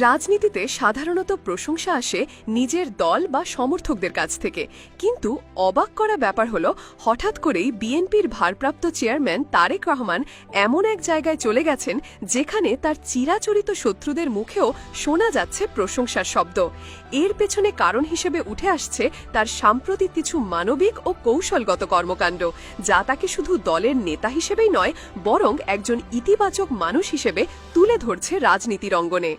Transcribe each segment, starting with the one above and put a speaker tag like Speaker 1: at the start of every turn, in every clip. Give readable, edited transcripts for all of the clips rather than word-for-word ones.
Speaker 1: রাজনীতিতে সাধারণত প্রশংসা আসে নিজের দল বা সমর্থকদের কাছ থেকে, কিন্তু অবাক করা ব্যাপার হলো হঠাৎ করেই বিএনপির ভারপ্রাপ্ত চেয়ারম্যান তারেক রহমান এমন এক জায়গায় চলে গেছেন যেখানে তার চিরাচরিত শত্রুদের মুখেও শোনা যাচ্ছে প্রশংসার শব্দ। এর পেছনে কারণ হিসেবে উঠে আসছে তার সাম্প্রতিক কিছু মানবিক ও কৌশলগত কর্মকাণ্ড, যা তাকে শুধু দলের নেতা হিসেবেই নয় বরং একজন ইতিবাচক মানুষ হিসেবে তুলে ধরছে রাজনীতির অঙ্গনে।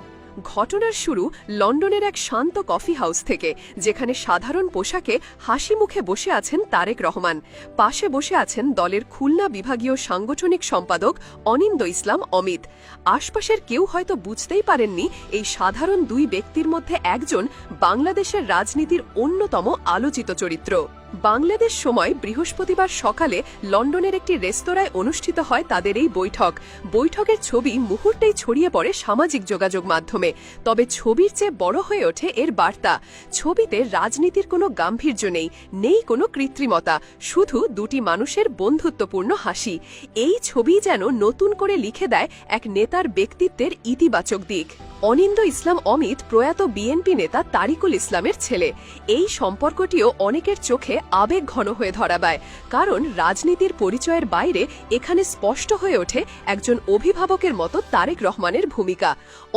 Speaker 1: ঘটনার শুরু লন্ডনের এক শান্ত কফি হাউস থেকে, যেখানে সাধারণ পোশাকে হাসি মুখে বসে আছেন তারেক রহমান। পাশে বসে আছেন দলের খুলনা বিভাগীয় সাংগঠনিক সম্পাদক অনিন্দ ইসলাম অমিত। আশপাশের কেউ হয়তো বুঝতেই পারেননি এই সাধারণ দুই ব্যক্তির মধ্যে একজন বাংলাদেশের রাজনীতির অন্যতম আলোচিত চরিত্র। বাংলাদেশ সময় বৃহস্পতিবার সকালে লন্ডনের একটি রেস্তোরাঁয় অনুষ্ঠিত হয় তাদের এই বৈঠকের ছবি মুহূর্তেই ছড়িয়ে পড়ে সামাজিক যোগাযোগ মাধ্যমে। তবে ছবির চেয়ে বড় হয়ে ওঠে এর বার্তা। ছবিতে রাজনীতির কোনো গাম্ভীর্য নেই কোনো কৃত্রিমতা, শুধু দুটি মানুষের বন্ধুত্বপূর্ণ হাসি। এই ছবি যেন নতুন করে লিখে দেয় এক নেতার ব্যক্তিত্বের ইতিবাচক দিক। অনিন্দ ইসলাম অমিত প্রয়াত বিএনপি নেতা তারিকুল ইসলামের ছেলে। এই সম্পর্কটিও অনেকের চোখে আবেগ ঘন হয়ে ধরা দেয়, কারণ রাজনীতির পরিচয়ের বাইরে এখানে স্পষ্ট হয়ে ওঠে একজন অভিভাবকের মতো তারেক রহমানের ভূমিকা।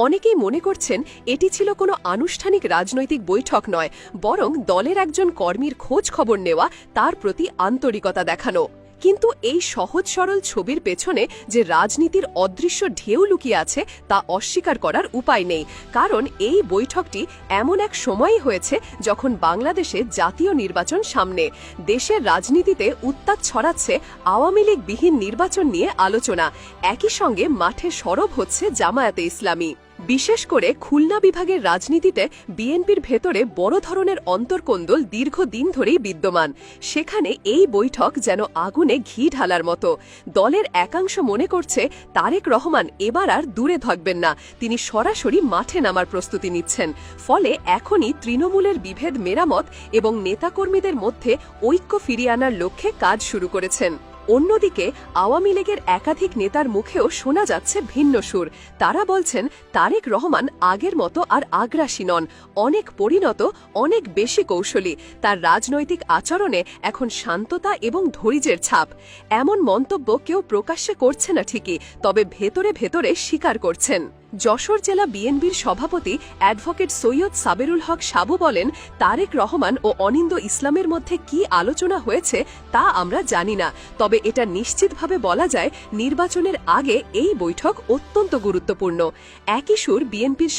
Speaker 1: অনেকেই মনে করছেন এটি ছিল কোনো আনুষ্ঠানিক রাজনৈতিক বৈঠক নয়, বরং দলের একজন কর্মীর খোঁজ খবর নেওয়া, তার প্রতি আন্তরিকতা দেখানো। কিন্তু এই সহজ সরল ছবির পেছনে যে রাজনীতির অদৃশ্য ঢেউ লুকিয়ে আছে তা অস্বীকার করার উপায় নেই, কারণ এই বৈঠকটি এমন এক সময়ই হয়েছে যখন বাংলাদেশে জাতীয় নির্বাচন সামনে। দেশের রাজনীতিতে উত্তাপ ছড়াচ্ছে আওয়ামী লীগবিহীন নির্বাচন নিয়ে আলোচনা, একই সঙ্গে মাঠে সরব হচ্ছে জামায়াতে ইসলামী। বিশেষ করে খুলনা বিভাগের রাজনীতিতে বিএনপির ভেতরে বড় ধরনের অন্তর্কোন্দল দীর্ঘদিন ধরেই বিদ্যমান। সেখানে এই বৈঠক যেন আগুনে ঘি ঢালার মতো। দলের একাংশ মনে করছে তারেক রহমান এবার আর দূরে থাকবেন না, তিনি সরাসরি মাঠে নামার প্রস্তুতি নিচ্ছেন। ফলে এখনই তৃণমূলের বিভেদ মেরামত এবং নেতাকর্মীদের মধ্যে ঐক্য ফিরিয়ে আনার লক্ষ্যে কাজ শুরু করেছেন। অন্যদিকে আওয়ামী লীগের একাধিক নেতার মুখেও শোনা যাচ্ছে ভিন্ন সুর। তারা বলছেন তারেক রহমান আগের মতো আর আগ্রাসী নন, অনেক পরিণত, অনেক বেশি কৌশলী। তার রাজনৈতিক আচরণে এখন শান্ততা এবং ধৈর্যের ছাপ। এমন মন্তব্য কেউ প্রকাশ্যে করছে না ঠিকই, তবে ভেতরে ভেতরে স্বীকার করছেন। যশোর জেলা বিএনপির সভাপতি অ্যাডভোকেট সৈয়দ সাবেরুল হক সাবু বলেন, তারেক রহমান ও অনিন্দ ইসলামের মধ্যে কি আলোচনা হয়েছে তা আমরা জানি না, তবে এটা নিশ্চিতভাবে বলা যায় নির্বাচনের আগে এই বৈঠক অত্যন্ত গুরুত্বপূর্ণ। একই সুর বিএনপির